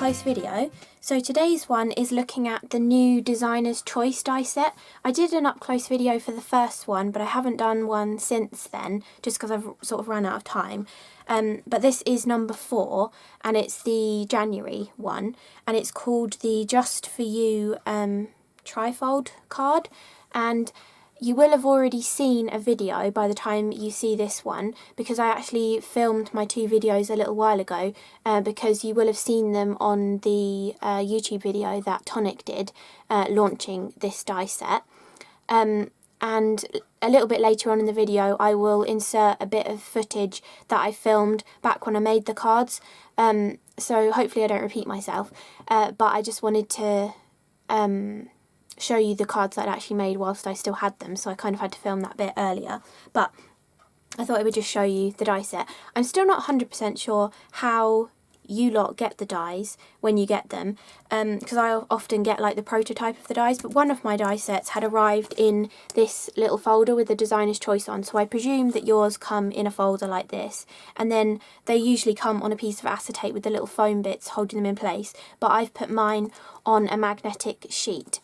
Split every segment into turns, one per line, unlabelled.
up-close video. So today's one is looking at the new Designer's Choice die set. I did an up-close video for the first one, but I haven't done one since then, just because I've sort of run out of time. But this is number 4, and it's the January one, and it's called the Just For You Trifold card. And you will have already seen a video by the time you see this one, because I actually filmed my 2 videos a little while ago, because you will have seen them on the YouTube video that Tonic did launching this die set. And a little bit later on in the video I will insert a bit of footage that I filmed back when I made the cards, so hopefully I don't repeat myself, but I just wanted to show you the cards that I'd actually made whilst I still had them, so I kind of had to film that bit earlier, but I thought I would just show you the die set. I'm still not 100% sure how you lot get the dies when you get them, because I often get like the prototype of the dies, but one of my die sets had arrived in this little folder with the Designer's Choice on, so I presume that yours come in a folder like this, and then they usually come on a piece of acetate with the little foam bits holding them in place, but I've put mine on a magnetic sheet.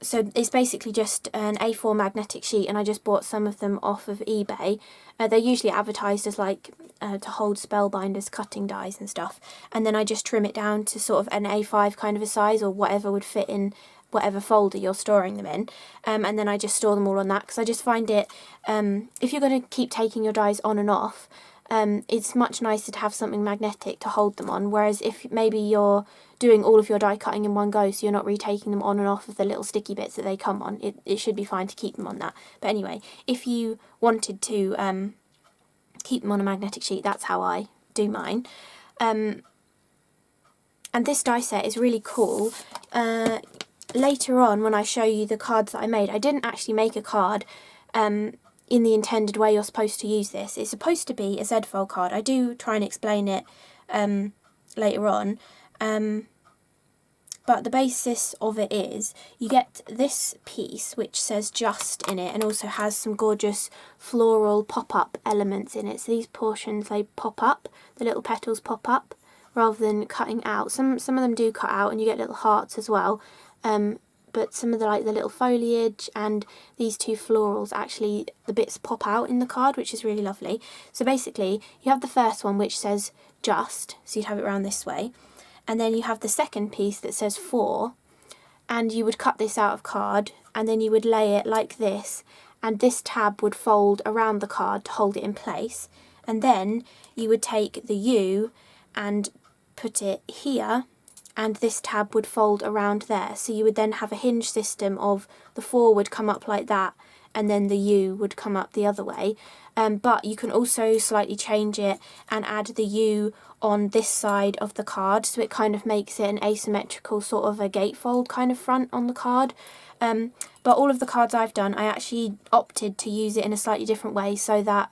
So it's basically just an A4 magnetic sheet, and I just bought some of them off of eBay. They're usually advertised as like to hold spellbinders, cutting dies and stuff, and then I just trim it down to sort of an A5 kind of a size, or whatever would fit in whatever folder you're storing them in, and then I just store them all on that, because I just find it, if you're going to keep taking your dies on and off, it's much nicer to have something magnetic to hold them on, whereas if maybe you're doing all of your die cutting in one go, so you're not retaking them on and off of the little sticky bits that they come on, it should be fine to keep them on that. But anyway, if you wanted to keep them on a magnetic sheet, that's how I do mine. And this die set is really cool. Later on, when I show you the cards that I made, I didn't actually make a card in the intended way you're supposed to use this. It's supposed to be a Z-fold card. I do try and explain it later on. But the basis of it is you get this piece which says Just in it, and also has some gorgeous floral pop-up elements in it. So these portions, they pop up, the little petals pop up rather than cutting out. Some of them do cut out, and you get little hearts as well. But some of the little foliage and these 2 florals, actually the bits pop out in the card, which is really lovely. So basically you have the first one which says Just, so you'd have it around this way, and then you have the second piece that says For, and you would cut this out of card, and then you would lay it like this, and this tab would fold around the card to hold it in place, and then you would take the U and put it here, and this tab would fold around there. So you would then have a hinge system of the 4 would come up like that, and then the U would come up the other way. But you can also slightly change it and add the U on this side of the card, so it kind of makes it an asymmetrical sort of a gatefold kind of front on the card. But all of the cards I've done, I actually opted to use it in a slightly different way, so that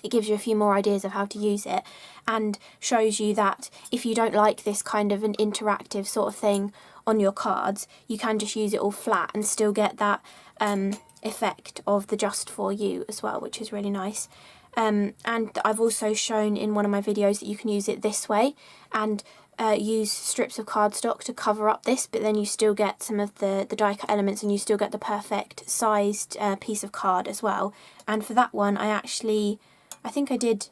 it gives you a few more ideas of how to use it, and shows you that if you don't like this kind of an interactive sort of thing on your cards, you can just use it all flat and still get that effect of the Just For You as well, which is really nice. And I've also shown in one of my videos that you can use it this way and use strips of cardstock to cover up this, but then you still get some of the die cut elements, and you still get the perfect sized piece of card as well. And for that one I think I did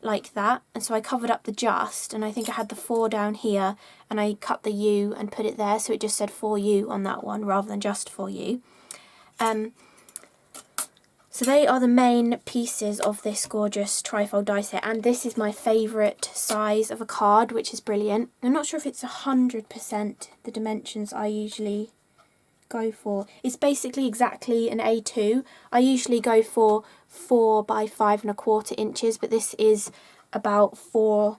like that, and so I covered up the Just, and I think I had the 4 down here, and I cut the U and put it there, so it just said For You on that one rather than Just For You. So they are the main pieces of this gorgeous trifold die set, and this is my favourite size of a card, which is brilliant. I'm not sure if it's 100% the dimensions I usually go for. It's basically exactly an A2. I usually go for 4 by 5 1/4 inches, but this is about 4,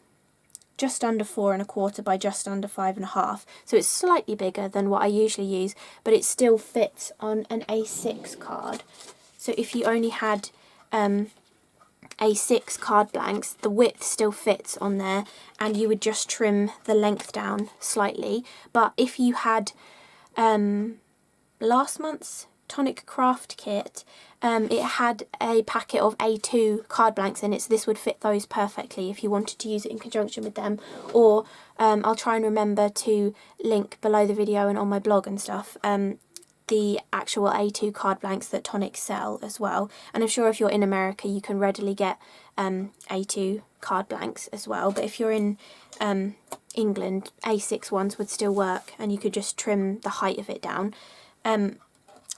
just under 4 1/4 by just under 5 1/2. So it's slightly bigger than what I usually use, but it still fits on an A6 card. So if you only had A6 card blanks, the width still fits on there, and you would just trim the length down slightly. But if you had last month's Tonic Craft Kit, it had a packet of A2 card blanks in it, so this would fit those perfectly if you wanted to use it in conjunction with them. Or I'll try and remember to link below the video and on my blog and stuff the actual A2 card blanks that Tonic sell as well. And I'm sure if you're in America you can readily get A2 card blanks as well, but if you're in England, A6 ones would still work, and you could just trim the height of it down.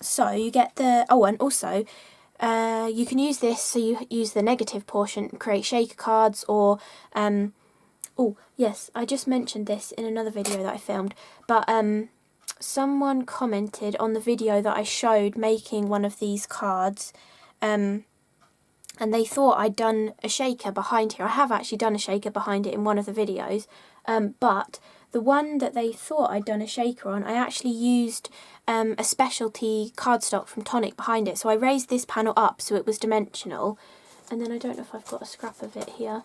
So you get the, oh, and also you can use this, so you use the negative portion, create shaker cards, or oh yes, I just mentioned this in another video that I filmed, but someone commented on the video that I showed making one of these cards, and they thought I'd done a shaker behind here. I have actually done a shaker behind it in one of the videos, but the one that they thought I'd done a shaker on, I actually used a specialty cardstock from Tonic behind it. So I raised this panel up so it was dimensional, and then I don't know if I've got a scrap of it here.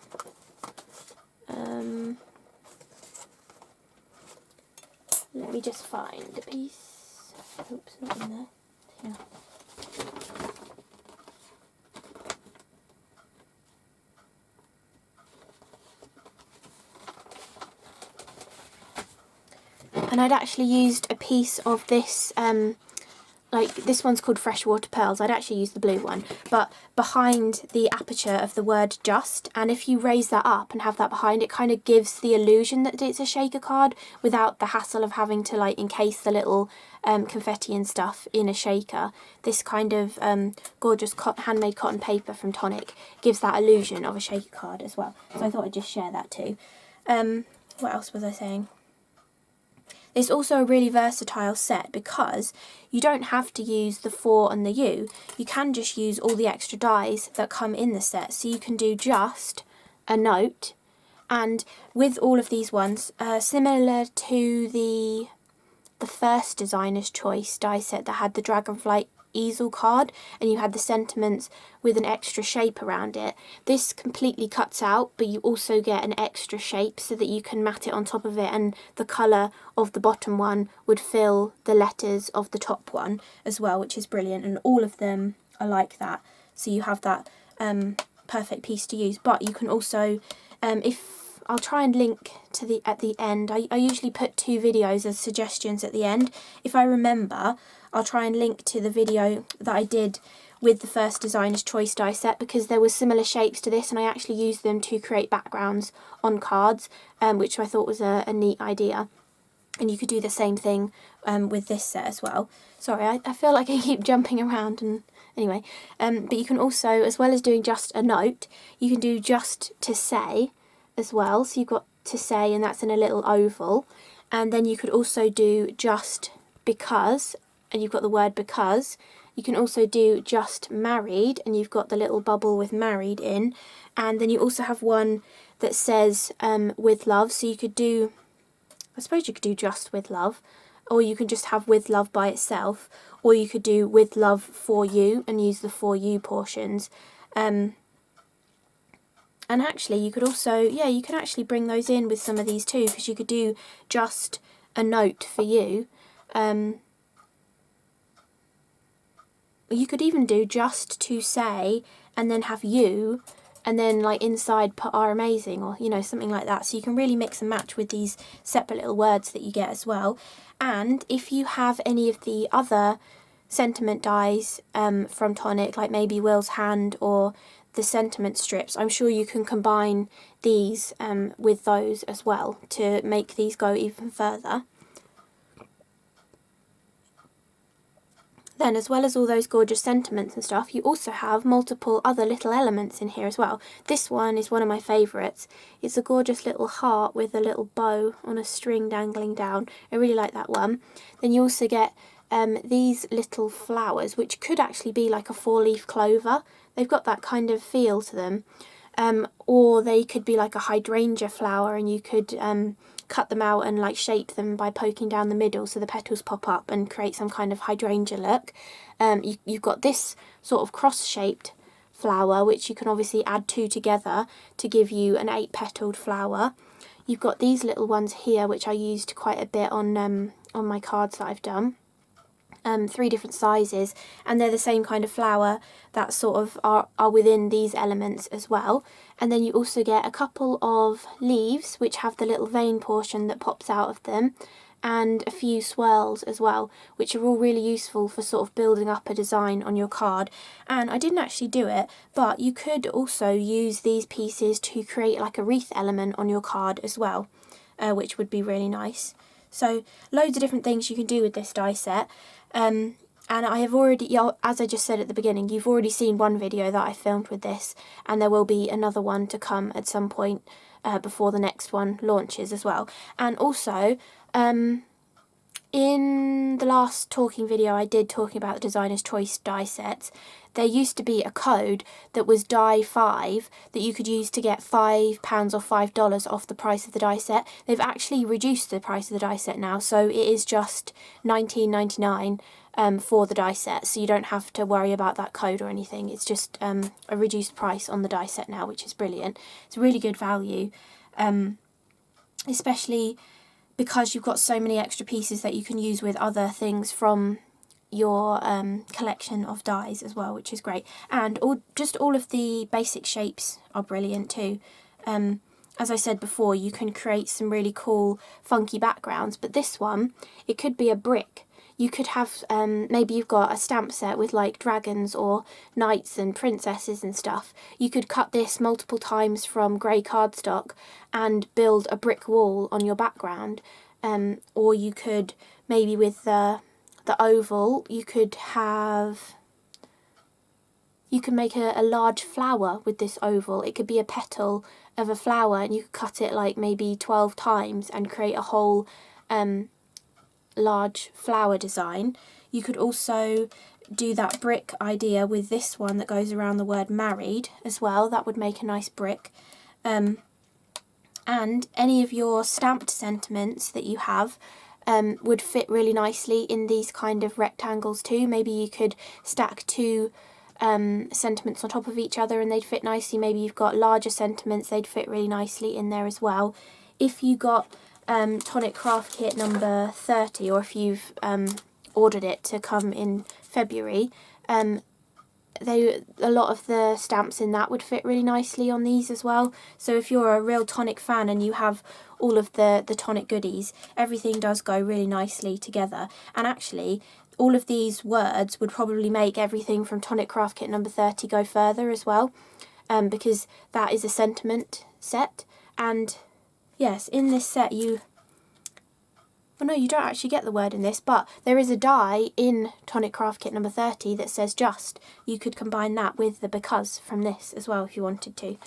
Let me just find a piece. Oops, not in there. Here. And I'd actually used a piece of this, like this one's called Freshwater Pearls. I'd actually used the blue one, but behind the aperture of the word just, and if you raise that up and have that behind, it kind of gives the illusion that it's a shaker card without the hassle of having to like encase the little confetti and stuff in a shaker. This kind of gorgeous handmade cotton paper from Tonic gives that illusion of a shaker card as well. So I thought I'd just share that too. What else was I saying? It's also a really versatile set because you don't have to use the 4 and the U. You can just use all the extra dies that come in the set. So you can do just a note, and with all of these ones, similar to the first Designer's Choice die set that had the Dragonflight easel card and you had the sentiments with an extra shape around it, this completely cuts out, but you also get an extra shape so that you can mat it on top of it, and the colour of the bottom one would fill the letters of the top one as well, which is brilliant, and all of them are like that, so you have that perfect piece to use. But you can also, if I'll try and link to at the end, I usually put 2 videos as suggestions at the end. If I remember, I'll try and link to the video that I did with the first Designer's Choice die set, because there were similar shapes to this and I actually used them to create backgrounds on cards, which I thought was a neat idea. And you could do the same thing with this set as well. Sorry, I feel like I keep jumping around, and anyway. But you can also, as well as doing just a note, you can do just to say as well. So you've got to say, and that's in a little oval. And then you could also do just because, and you've got the word because. You can also do just married, and you've got the little bubble with married in. And then you also have one that says with love, so you could do, I suppose you could do just with love, or you can just have with love by itself, or you could do with love for you and use the for you portions. And actually you could also, yeah, you can actually bring those in with some of these too, because you could do just a note for you. You could even do just to say and then have you, and then like inside put are amazing, or you know, something like that. So you can really mix and match with these separate little words that you get as well. And if you have any of the other sentiment dies from Tonic, like maybe Will's Hand or the sentiment strips, I'm sure you can combine these with those as well to make these go even further. Then, as well as all those gorgeous sentiments and stuff, you also have multiple other little elements in here as well. This one is one of my favourites. It's a gorgeous little heart with a little bow on a string dangling down. I really like that one. Then you also get these little flowers, which could actually be like a 4-leaf clover. They've got that kind of feel to them. Or they could be like a hydrangea flower, and you could cut them out and like shape them by poking down the middle so the petals pop up and create some kind of hydrangea look. You've got this sort of cross-shaped flower, which you can obviously add 2 together to give you an 8-petaled flower. You've got these little ones here, which I used quite a bit on my cards that I've done. 3 different sizes, and they're the same kind of flower that sort of are within these elements as well. And then you also get a couple of leaves which have the little vein portion that pops out of them, and a few swirls as well, which are all really useful for sort of building up a design on your card. And I didn't actually do it, but you could also use these pieces to create like a wreath element on your card as well, which would be really nice. So loads of different things you can do with this die set. And I have already, as I just said at the beginning, you've already seen one video that I filmed with this, and there will be another one to come at some point before the next one launches as well. And also, in the last talking video I did talking about the Designer's Choice die sets, there used to be a code that was die5 that you could use to get £5 or $5 off the price of the die set. They've actually reduced the price of the die set now, so it is just $19.99 for the die set, so you don't have to worry about that code or anything. It's just a reduced price on the die set now, which is brilliant. It's a really good value, especially because you've got so many extra pieces that you can use with other things from your collection of dies as well, which is great. And just all of the basic shapes are brilliant too. As I said before, you can create some really cool funky backgrounds, but this one, it could be a brick. You could have, maybe you've got a stamp set with like dragons or knights and princesses and stuff. You could cut this multiple times from grey cardstock and build a brick wall on your background. Or you could, maybe with the oval, you could make a large flower with this oval. It could be a petal of a flower, and you could cut it like maybe 12 times and create a whole large flower design. You could also do that brick idea with this one that goes around the word married as well. That would make a nice brick. And any of your stamped sentiments that you have would fit really nicely in these kind of rectangles too. Maybe you could stack 2 sentiments on top of each other and they'd fit nicely. Maybe you've got larger sentiments, they'd fit really nicely in there as well. If you got Tonic Craft Kit number 30, or if you've ordered it to come in February, a lot of the stamps in that would fit really nicely on these as well. So if you're a real Tonic fan and you have all of the Tonic goodies, everything does go really nicely together. And actually, all of these words would probably make everything from Tonic Craft Kit number 30 go further as well, because that is a sentiment set. And yes, in this set you don't actually get the word in this, but there is a die in Tonic Craft Kit number 30 that says just. You could combine that with the because from this as well if you wanted to.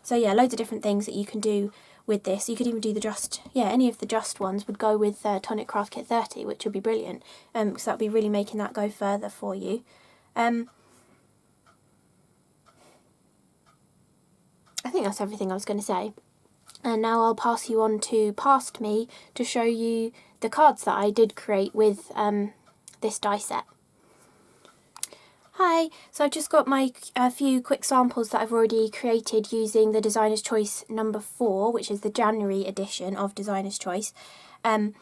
So yeah, loads of different things that you can do with this. You could even do the just, any of the just ones would go with Tonic Craft Kit 30, which would be brilliant, because that would be really making that go further for you. I think that's everything I was going to say. And now I'll pass you on to Past Me to show you the cards that I did create with this die set. Hi, so I've just got a few quick samples that I've already created using the Designer's Choice number 4, which is the January edition of Designer's Choice. And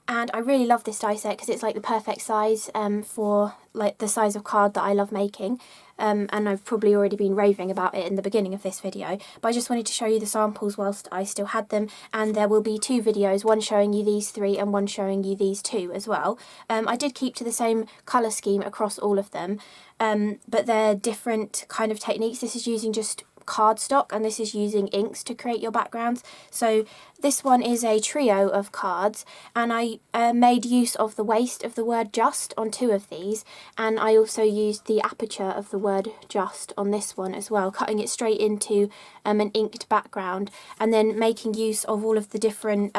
I really love this die set because it's like the perfect size for like the size of card that I love making. And I've probably already been raving about it in the beginning of this video, but I just wanted to show you the samples whilst I still had them, and there will be 2 videos, one showing you these 3 and one showing you these 2 as well. I did keep to the same colour scheme across all of them, but they're different kind of techniques. This is using just cardstock and this is using inks to create your backgrounds. So this one is a trio of cards, and I made use of the waste of the word just on 2 of these, and I also used the aperture of the word just on this one as well, cutting it straight into an inked background, and then making use of all of the different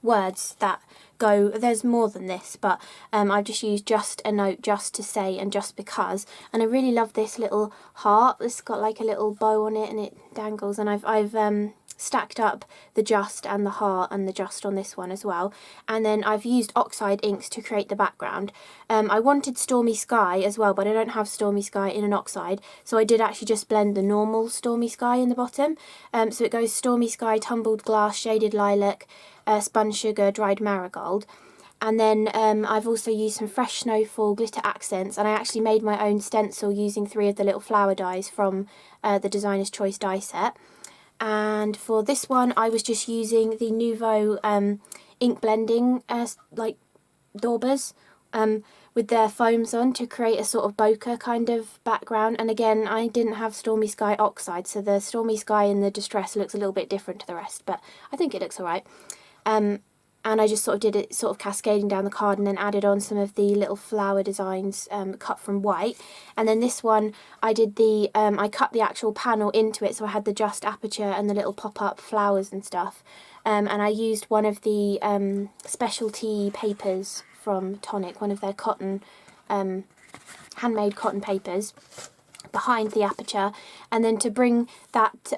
words that go. There's more than this, but I've just used just, a note, just to say, and just because. And I really love this little heart. It's got like a little bow on it and it dangles, and I've stacked up the just and the heart and the just on this one as well. And then I've used Oxide inks to create the background. I wanted Stormy Sky as well, but I don't have Stormy Sky in an Oxide, so I did actually just blend the normal Stormy Sky in the bottom. So it goes Stormy Sky, Tumbled Glass, Shaded Lilac, Spun Sugar, Dried Marigold. And then I've also used some fresh snowfall glitter accents, and I actually made my own stencil using 3 of the little flower dies from the Designer's Choice die set. And for this one I was just using the Nuvo ink blending like daubers with their foams on to create a sort of bokeh kind of background. And again, I didn't have Stormy Sky Oxide, so the Stormy Sky in the Distress looks a little bit different to the rest, but I think it looks alright. And I just sort of did it sort of cascading down the card, and then added on some of the little flower designs cut from white. And then this one I did the, I cut the actual panel into it, so I had the just aperture and the little pop-up flowers and stuff. And I used one of the specialty papers from Tonic, one of their cotton, handmade cotton papers behind the aperture. And then to bring that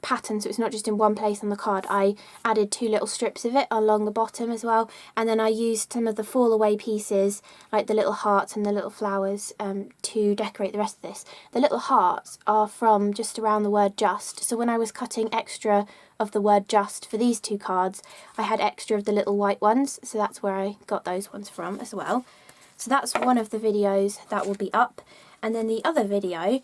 pattern so it's not just in one place on the card, I added 2 little strips of it along the bottom as well. And then I used some of the fall away pieces, like the little hearts and the little flowers, to decorate the rest of this. The little hearts are from just around the word just, so when I was cutting extra of the word just for these 2 cards, I had extra of the little white ones, so that's where I got those ones from as well. So that's one of the videos that will be up. And then the other video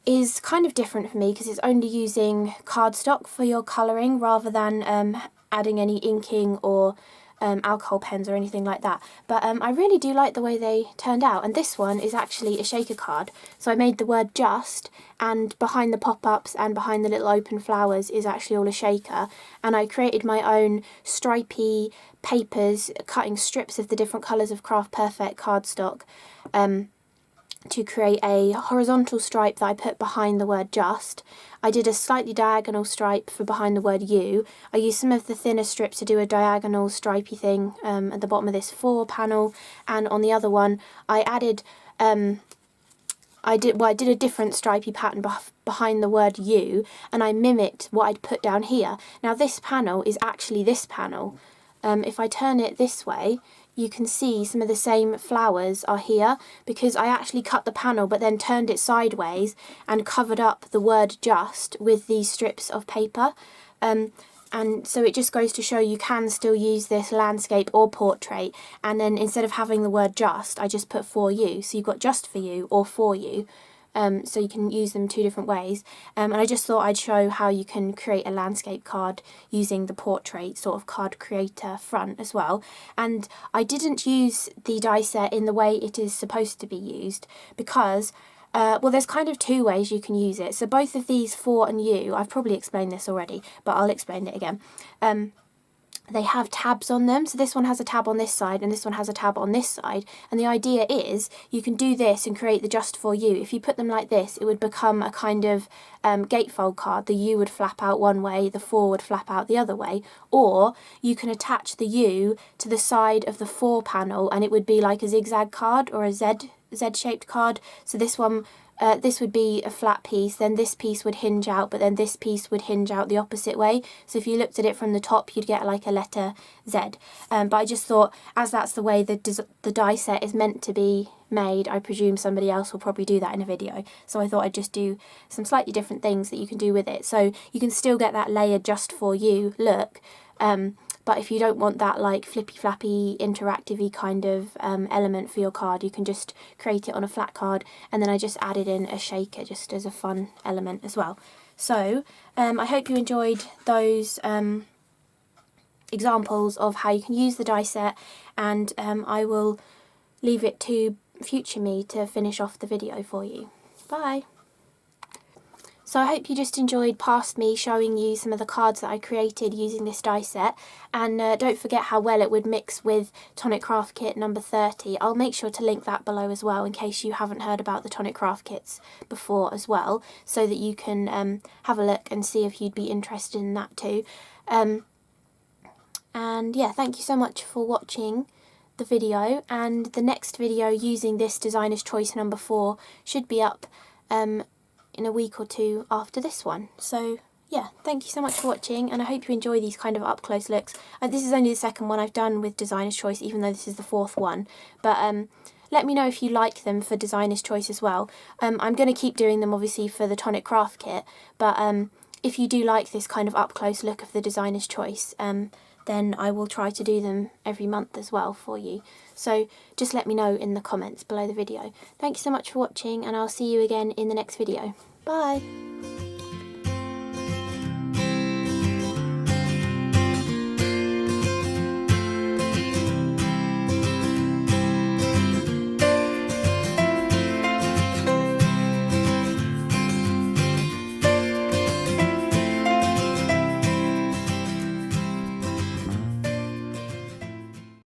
is kind of different for me because it's only using cardstock for your colouring rather than adding any inking or alcohol pens or anything like that. But I really do like the way they turned out, and this one is actually a shaker card. So I made the word just, and behind the pop-ups and behind the little open flowers is actually all a shaker, and I created my own stripy papers, cutting strips of the different colours of Craft Perfect cardstock to create a horizontal stripe that I put behind the word just. I did a slightly diagonal stripe for behind the word you. I used some of the thinner strips to do a diagonal stripy thing at the bottom of this 4 panel, and on the other one I added I did a different stripy pattern behind the word you, and I mimicked what I'd put down here. Now this panel is actually this panel. If I turn it this way, you can see some of the same flowers are here because I actually cut the panel but then turned it sideways and covered up the word just with these strips of paper. And so it just goes to show you can still use this landscape or portrait, and then instead of having the word just, I just put for you. So you've got just for you or for you. So you can use them 2 different ways, and I just thought I'd show how you can create a landscape card using the portrait sort of card creator front as well. And I didn't use the die set in the way it is supposed to be used because well, there's kind of 2 ways you can use it. So both of these for and you, I've probably explained this already, but I'll explain it again. They have tabs on them, so this one has a tab on this side and this one has a tab on this side, and the idea is you can do this and create the just for you. If you put them like this, it would become a kind of gatefold card. The you would flap out one way, the for would flap out the other way, or you can attach the you to the side of the for panel and it would be like a zigzag card or a Z-shaped card. So this one, this would be a flat piece, then this piece would hinge out, but then this piece would hinge out the opposite way. So if you looked at it from the top, you'd get like a letter Z. But I just thought, as that's the way the die set is meant to be made, I presume somebody else will probably do that in a video. So I thought I'd just do some slightly different things that you can do with it. So you can still get that layer just for you look, but if you don't want that like flippy flappy interactive-y kind of element for your card, you can just create it on a flat card, and then I just added in a shaker just as a fun element as well. So I hope you enjoyed those examples of how you can use the die set, and I will leave it to future me to finish off the video for you. Bye! So I hope you just enjoyed past me showing you some of the cards that I created using this die set, and don't forget how well it would mix with Tonic Craft Kit number 30. I'll make sure to link that below as well in case you haven't heard about the Tonic Craft Kits before as well, so that you can have a look and see if you'd be interested in that too. And yeah, thank you so much for watching the video, and the next video using this Designer's Choice number 4 should be up in a week or 2 after this one. So yeah, thank you so much for watching, and I hope you enjoy these kind of up close looks. This is only the second one I've done with Designer's Choice, even though this is the 4th one, but let me know if you like them for Designer's Choice as well. I'm going to keep doing them obviously for the Tonic Craft Kit, but if you do like this kind of up close look of the Designer's Choice, then I will try to do them every month as well for you. So just let me know in the comments below the video. Thank you so much for watching, and I'll see you again in the next video. Bye!